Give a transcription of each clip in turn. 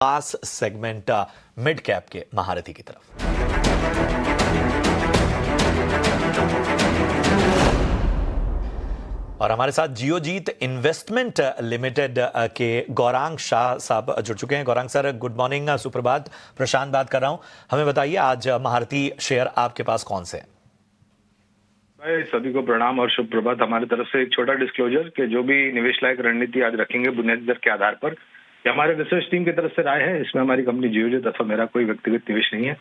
खास segment mid cap के महारथी की तरफ। और हमारे साथ जियोजीत इन्वेस्टमेंट लिमिटेड के गौरांग शाह साहब जुड़ चुके हैं। गौरांग सर, गुड मॉर्निंग, सुप्रभात। प्रशांत बात कर रहा हूं। हमें बताइए आज महारथी शेयर आपके पास कौन से हैं? भाई सभी को प्रणाम और शुभ प्रभात। हमारी तरफ से एक छोटा डिस्क्लोजर कि जो भी निवेश लायक रणनीति आज रखेंगे बुनियादी दर के आधार पर, ये हमारे रिसर्च टीम की तरफ से राय है। इसमें हमारी कंपनी जियोजीत अथवा मेरा कोई व्यक्तिगत निवेश नहीं है,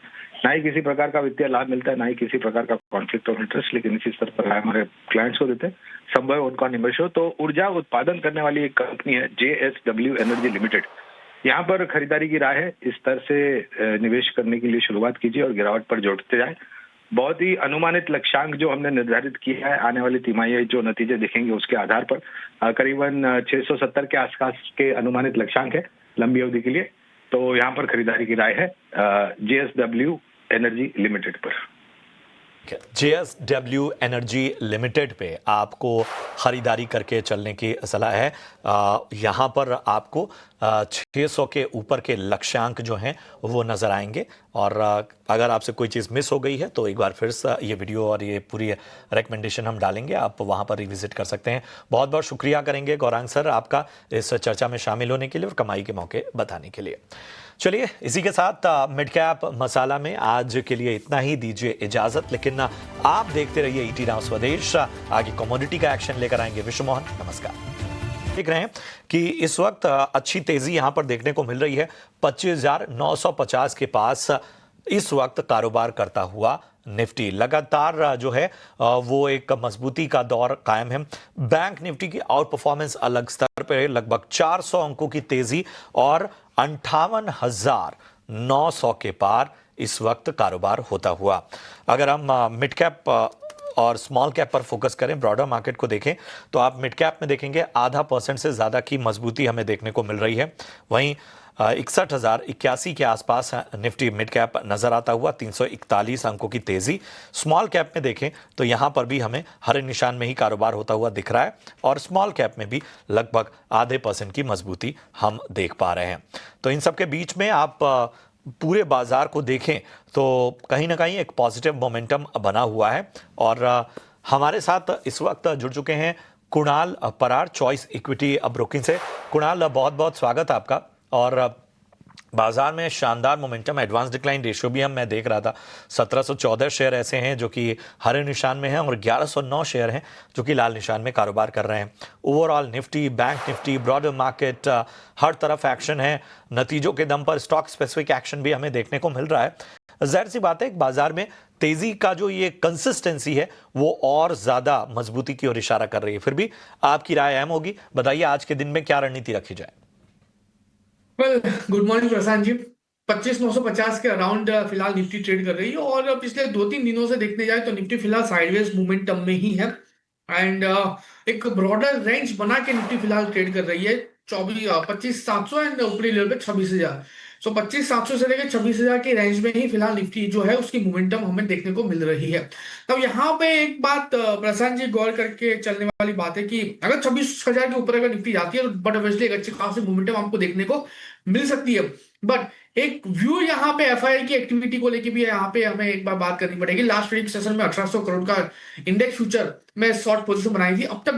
ना ही किसी प्रकार का वित्तीय लाभ मिलता है, ना ही किसी प्रकार का कॉन्फ्लिक्ट ऑफ इंटरेस्ट। लेकिन इसी स्तर पर राय हमारे क्लाइंट्स को देते हैं, संभव उनका निवेश हो। तो ऊर्जा उत्पादन करने वाली एक कंपनी है JSW एनर्जी लिमिटेड, यहाँ पर खरीदारी की राय है। इस स्तर से निवेश करने के लिए शुरुआत कीजिए और गिरावट पर जोड़ते जाए। बहुत ही अनुमानित लक्ष्यांक जो हमने निर्धारित किया है, आने वाली तिमाही जो नतीजे दिखेंगे उसके आधार पर करीबन 670 के आसपास के अनुमानित लक्ष्यांक है लंबी अवधि के लिए। तो यहाँ पर खरीदारी की राय है JSW एनर्जी लिमिटेड पर। JSW एनर्जी लिमिटेड पे आपको खरीदारी करके चलने की सलाह है। यहाँ पर आपको 600 के ऊपर के लक्ष्यांक जो हैं वो नज़र आएंगे। और अगर आपसे कोई चीज़ मिस हो गई है तो एक बार फिर से ये वीडियो और ये पूरी रिकमेंडेशन हम डालेंगे, आप वहाँ पर रिविजिट कर सकते हैं। बहुत बहुत शुक्रिया करेंगे गौरांग सर आपका इस चर्चा में शामिल होने के लिए और कमाई के मौके बताने के लिए। चलिए इसी के साथ मिड कैप मसाला में आज के लिए इतना ही, दीजिए इजाजत। लेकिन आप देखते रहिए ET नाउ स्वदेश। आगे कमोडिटी का एक्शन लेकर आएंगे विश्व मोहन। नमस्कार। देख रहे हैं कि इस वक्त अच्छी तेजी यहां पर देखने को मिल रही है। 25,950 के पास इस वक्त कारोबार करता हुआ निफ्टी लगातार जो है वो एक मजबूती का दौर कायम है। बैंक निफ्टी की आउट परफॉर्मेंस अलग स्तर पर है, लगभग 400 अंकों की तेजी और 58,900 के पार इस वक्त कारोबार होता हुआ। अगर हम मिड कैप और स्मॉल कैप पर फोकस करें, ब्रॉडर मार्केट को देखें, तो आप मिड कैप में देखेंगे 0.5% से ज़्यादा की मजबूती हमें देखने को मिल रही है। वहीं 61,081 के आसपास निफ्टी मिड कैप नजर आता हुआ, 341 अंकों की तेजी। स्मॉल कैप में देखें तो यहां पर भी हमें हरे निशान में ही कारोबार होता हुआ दिख रहा है और स्मॉल कैप में भी लगभग 0.5% की मजबूती हम देख पा रहे हैं। तो इन सब के बीच में आप पूरे बाजार को देखें तो कहीं ना कहीं एक पॉजिटिव मोमेंटम बना हुआ है। और हमारे साथ इस वक्त जुड़ चुके हैं कुणाल परार, चॉइस इक्विटी ब्रोकिंग से। कुणाल, बहुत बहुत स्वागत आपका। और बाजार में शानदार मोमेंटम, एडवांस डिक्लाइन रेशियो भी मैं देख रहा था। 1714 शेयर ऐसे हैं जो कि हरे निशान में हैं और 1109 शेयर हैं जो कि लाल निशान में कारोबार कर रहे हैं। Overall Nifty, bank Nifty, broader market, हर तरफ एक्शन है। नतीजों के दम पर स्टॉक स्पेसिफिक एक्शन भी हमें देखने को मिल रहा है। जाहिर सी बात है, बाजार में तेजी का जो ये कंसिस्टेंसी है वो और ज्यादा मजबूती की ओर इशारा कर रही है। फिर भी आपकी राय अहम होगी, बताइए आज के दिन में क्या रणनीति रखी जाए? Good morning Prashant ji. 25,950 के अराउंड फिलहाल निफ्टी ट्रेड कर रही है और पिछले 2-3 दिनों से देखने जाए तो निफ्टी फिलहाल साइडवेज मोमेंटम में ही है। एंड एक ब्रॉडर रेंज बना के निफ्टी फिलहाल ट्रेड कर रही है 25,700 एंड ऊपरी लेवल पे 26,000। सो 25,700 से लेकर 26,000 के रेंज में ही फिलहाल निफ्टी जो है उसकी मोमेंटम हमें देखने को मिल रही है। तब यहाँ पे एक बात प्रशांत जी गौर करके चलने वाली बात है कि अगर 26,000 के ऊपर अगर निफ्टी जाती है तो बट ऑब्वियसली एक अच्छी खासी मोमेंटम आपको देखने को मिल सकती है। बट एक व्यू यहाँ पे FII की एक्टिविटी को लेके भी यहाँ पे हमें एक बार बात करनी पड़ेगी। लास्ट ट्रेडिंग सेशन में 1800 करोड़ का इंडेक्स फ्यूचर में शॉर्ट पोजीशन बनाई थी, अब तक